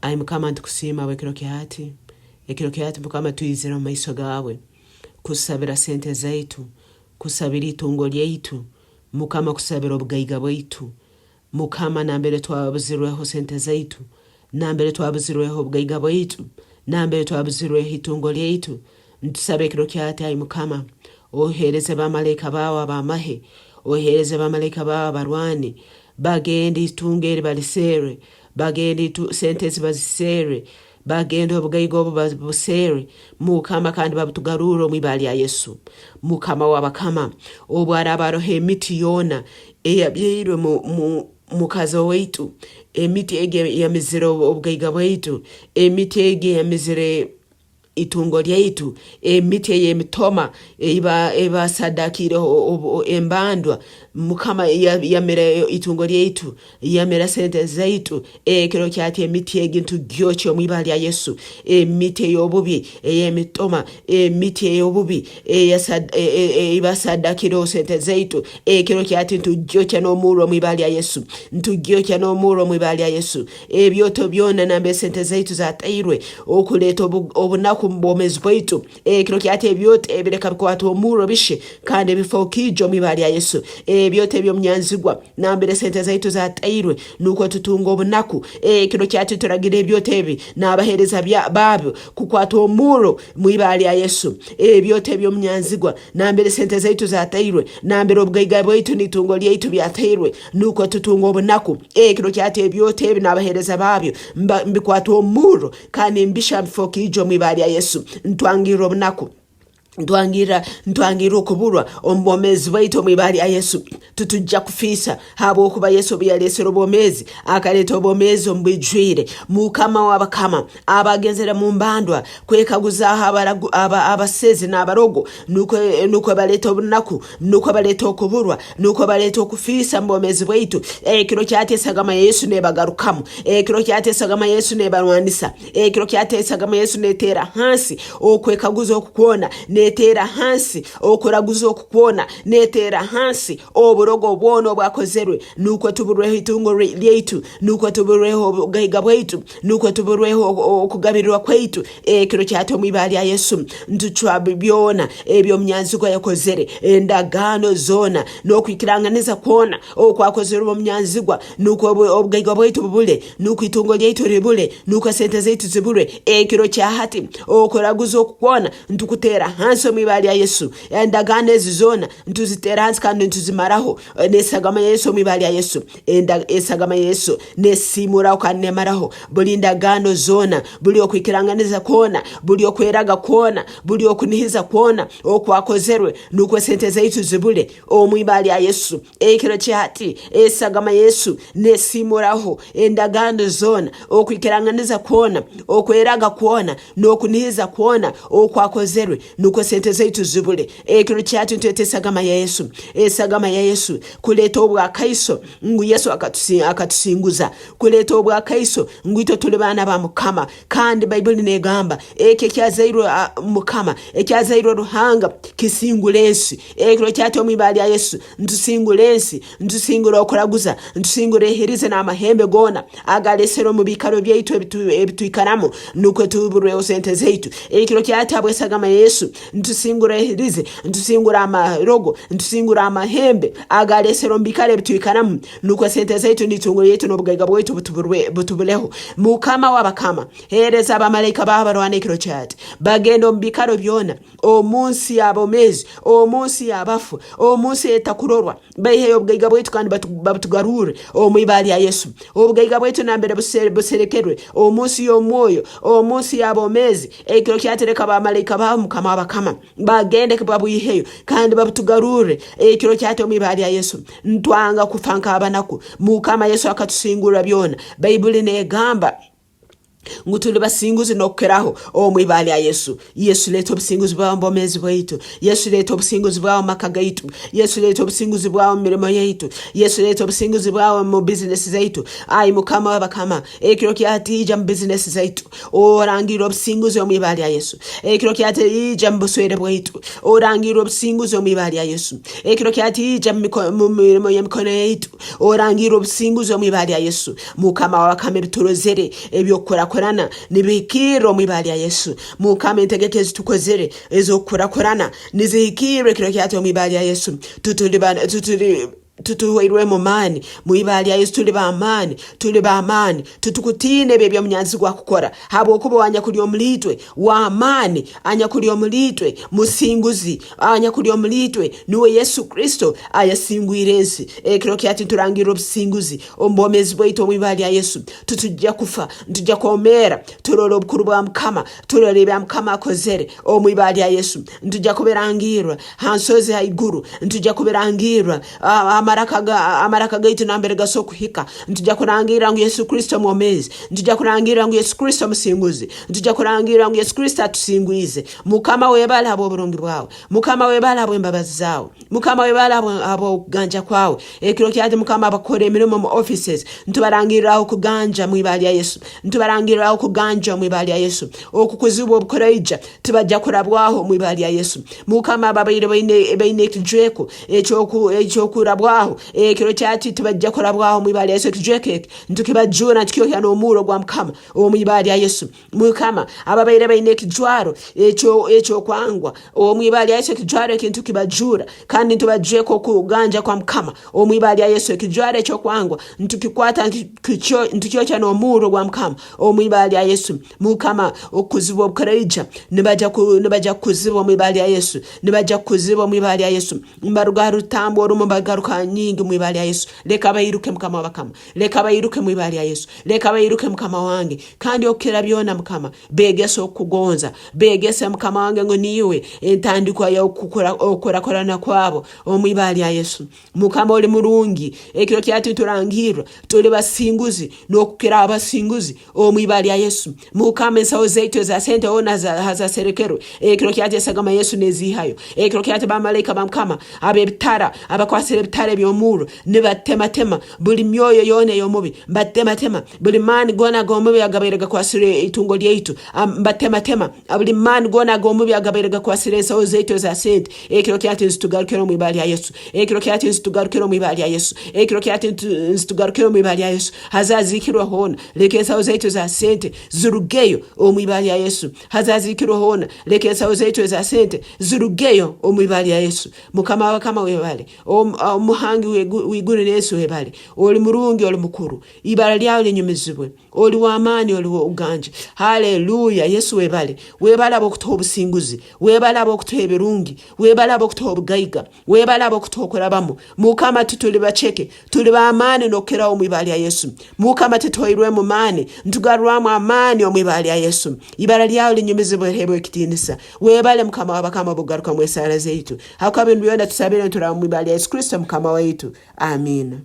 Ai mukama ntukusiima ekiro kyati mukama tuyizira mu maiso gawe kusabira sente zaitu, kusabira itungo lyaitu, mukama kusabira obugaiga bwaitu, mukama nambere twabuzirweho sente zaitu, nambere twabuzirweho obugaiga bwaitu, nambere twabuzirweho itungo lyaitu. Ntusabe ekiro kyati ai mukama ohereze bamalayika bawe abamahe, ohereze bamalayika bawe abarwani bagende itungo eri balisere, bagende sente zibazisere, bagende obugaiga obu babusere, mukama kandi babutugarura omwibali ya Yesu. Mukama wabakama obwara abaroho emiti yona eyabyeirwe mukazo waitu, emiti ege yamizire obugaiga bwaitu, emiti ege yamizire itungo lyaitu, emiti eyemitoma eba sadakire embandwa, mukama yamera itungo lyaitu, yamera sente zaitu. Ekiro kyati emiti egintu gyocho mwibali ya Yesu, emiti eyobubi eyemitoma, emiti eyobubi eba sadakire sente zaitu. Ekiro kyati ntugyocha n'omuro mwibali ya Yesu, ntugyocha n'omuro mwibali ya Yesu. Ebyoto byona nambe sente zaitu zatairwe okuleta obunaku mbomezi bwaitu. Ekiro kyati ebyote ebireka bikwata omuro bishe kandi bifokijo mwibali ya Yesu. Ebyote byomnyanzigwa nambere sente zaitu zatairwe nuko tutunga obunaku. Ekiro kyati turagira ebyote ebi n'abahereza babyo kukwata omuro mwibali ya Yesu. Ebyote byomnyanzigwa nambere sente zaitu zatairwe, nambere obugaiga bwaitu nitungo lyaitu byatairwe nuko tutunga obunaku. Ekiro kyati ebyote ebi n'abahereza babyo mbikwata omuro kandi mbisha bifokijo mwibali ya Yesu. Ntwangira obunaku, ntwangira okuburwa ombomezi bwaitu mwibali ya Yesu. Tutujja kufisa habo okuba Yesu byalesera obomezi akaleta obomezi ombwijwire. Mukama wabakama abagenzera mu mbandwa kwekaguza abasezi n'abarogo nuko baleta obunaku, nuko baleta okuburwa, nuko baleta okufisa mbomezi bwaitu. Ekiro kyatesagama Yesu nebagarukamu, ekiro kyatesagama Yesu nebarwanisa, ekiro kyatesagama Yesu netera hansi okwekaguza okukuona, netera hansi okuraguza okukuona, netera hansi oburogo bwono bwakozerwe nuko tuburweho itungo lyaitu, nuko tuburweho obugaiga bwaitu, nuko tuburweho okugabirirwa kwaitu. Ekiro kyati omwibali ya Yesu ntuchwabi byona ebyo mnyanzigwa yakozere, endagano zona nokwikiranganiza kuona okwakozerwe mu mnyanzigwa nuko obugaiga bwaitu bubule, nuko itungo lyaitu libule, nuko sente zaitu zibule. Ekiro kyahati okuraguza okukuona ntukutera hansi omwibali ya Yesu. Endagano ezizona ntuzitera hansi kandi ntuzimaraho nesagama Yesu omwibali ya Yesu. Esagama Yesu nesimura kandi nemaraho buli ndagano zona, buli okwikiranganiza kuona, buli okweraga kuona, buli okunihiza kuona okwakozerwe nuko sente zaitu zibule omwibali ya Yesu. Ekiro kyati esagama Yesu nesimuraho endagano zona okwikiranganiza kuona, okweraga kuona nokunihiza kuona okwakozerwe nuko sente zaitu zibule. Ekiro kyati ntwetesagama ya Yesu, esagama ya Yesu kuleta obwa kaiso ngu Yesu akatusinguza, kuleta obwa kaiso ngu ito tuli bana ba Mukama kandi Bible negamba eke kyazairo Mukama ekyazairo ruhanga kisingulensi. Ekiro kyati omwibali ya Yesu ntusingulensi, ntusingura okuraguza, ntusingura eherize n'amahembe gona agalesero mu bikaro byaitu ebituikaramo nuko tuburwe sente zaitu. Ekiro kyati abwesagama Yesu ntusingura eherize, ntusingura amarogo, ntusingura amahembe agalesero mbikare bitwikanamu nuko sente zaitu nitungo yetu n'obugaiga bwaitu butubuleho. Mukama wabakama hereza abamalayika babarwana ekiro kyati bagendo mbikaro byona omunsi yabomezi, omunsi yabafu, omunsi etakurorwa bayihe obugaiga bwaitu kandi batugarure omwibali ya Yesu. Obugaiga bwaitu nambere buserekerwe omunsi y'omwoyo, omunsi yabomezi. Ekiro kyati reka abamalayika ba Mukama wabakama bagende babuyiheyo kandi babutugarure. Ekiro kyati omwibali ya Yesu ntwanga kufanka abanaku. Mukama Yesu akatusingura byona. Bible negamba ngutuli basinguzi nokeraho omwibali ya Yesu. Yesu leto businguzi bwa mbomezi bwaitu, Yesu leto businguzi bwa makagaitu, Yesu leto businguzi bwa mirimo yaitu, Yesu leto businguzi bwa mu business zaitu. Ai Mukama wabakama ekiro kyati ija mu business zaitu orangiro businguzi omwibali ya Yesu. Ekiro kyati ija mu buswere bwaitu orangiro businguzi omwibali ya Yesu. Ekiro kyati ija mu mirimo y'emikono yaitu orangiro businguzi omwibali ya Yesu. Mukama wabakama biturozere ebyokora ezokukurakurana nibihikire mwibali ya Yesu. Mukama entegeke zitukozere ezokukurakurana nizihikire kiro kyate mwibali ya Yesu. Tutuwairwe mumani mwibali ya Yesu. tuli ba amani tutukutine bebya munyanzi gwa kukora habo kubo wanya kuli omulitwe wa amani anya kuli omulitwe musinguzi anya kuli omulitwe nuwe Yesu Kristo ayasinguire ensi kiro kyati turangira obusinguzi ombomezi bwaitu mwibali ya Yesu. Tutujja kufa ntujja komera tulolo obukuru bwa Mukama tulolebe Mukama akozere omwibali ya Yesu. Ntujja kuberangirwa hansozi haiguru ntujja kuberangirwa amaraka gaitu nambere gasokuhika. Ntujja kurangira ngu Yesu Kristo mwomezi. Ntujja kurangira ngu Yesu Kristo musinguzi. Ntujja kurangira ngu Yesu Kristo atusinguize. Mukama webala abo burungi bwawe. Mukama webala abo embabazi zawe. Mukama webala abo kuganja kwawe. Kiro kyati Mukama abakore emirimo mu offices. Ntubarangira aho kuganja mwibali ya Yesu. Ntubarangira aho kuganja mwibali ya Yesu. Okukuzibu obukoraija tubajja kurabwaho mwibali ya Yesu. Mukama ababaire baine kijweko ekyokurabwaho kiro kyati tubajja kurabwaho mwibali ya Yesu. Kijweke ntukibajuna tukyohya n'omuro gwa Mukama omwibali ya Yesu. Mukama ababaire baine kijwaro ekyo kwangwa omwibali ya Yesu. Kijwaro kintu kibajura kandi ntubajweko kuganja kwa Mukama omwibali ya Yesu. Kijwaro ekyo kwangwa ntukikwata ntukyohya n'omuro gwa Mukama omwibali ya Yesu. Mukama okuzibu obukoraija nibajja kuzibu mwibali ya Yesu. Nibajja kuzibu mwibali ya Yesu. Mbaruga rutambo rumo bagaruka nyingi mwibali ya Yesu. Leka bayiruke Mukama wabakama. Leka bayiruke mwibali ya Yesu. Leka bayiruke Mukama wange kandi okera byona Mukama begese okugonza begese Mukama wange ngo niwe entandikwa ya okurakorana kwabo omwibali ya Yesu. Mukama oli murungi ekiro kyati turangirwa tuli basinguzi nokukira abasinguzi omwibali ya Yesu. Mukama ensawo zaitu za sente ona za serekero ekiro kyati sagama Yesu nezihayo ekiro kyati bamalayika ba Mukama abebitara abakwasire bitare byomuro nibatematema buli myoyo yone yomubi batematema buli mani gona gomubi agaberega kwasire itungo lyaitu batematema buli mani gona gomubi agaberega kwasire ensawo zaitu za sente ekiro kyati nzitugarukira mwibali ya Yesu. Ekiro kyati nzitugarukira mwibali ya Yesu. Ekiro kyati nzitugarukira mwibali ya Yesu. Hazazikirwa hona leke ensawo zaitu za sente zurugeyo omwibali ya Yesu. Hazazikirwa hona leke ensawo zaitu za sente zurugeyo omwibali ya Yesu. Mukama wabakama webale omuhangi wigure Yesu webale oli murungi oli mukuru ibara lyawe linyumizibwe oli wamani oli uganje. Haleluya. Yesu webale abokutoba obusinguzi webale abokutoba ebirungi webale abokutoba obugaiga webale abokutokurabamo. Mukama tutuli bacheke tuli bamani nokera omwibali ya Yesu. Mukama tutoirwe mu mani ntugarwamu amani omwibali ya Yesu. Ibara lyawe linyumizibwe hebo ekitinisa webale Mukama wabakama bugaruka mwesara zeitu hakwa bintu byona tusabire ntura omwibali ya Yesu Kristo Mukama waitu. Amen.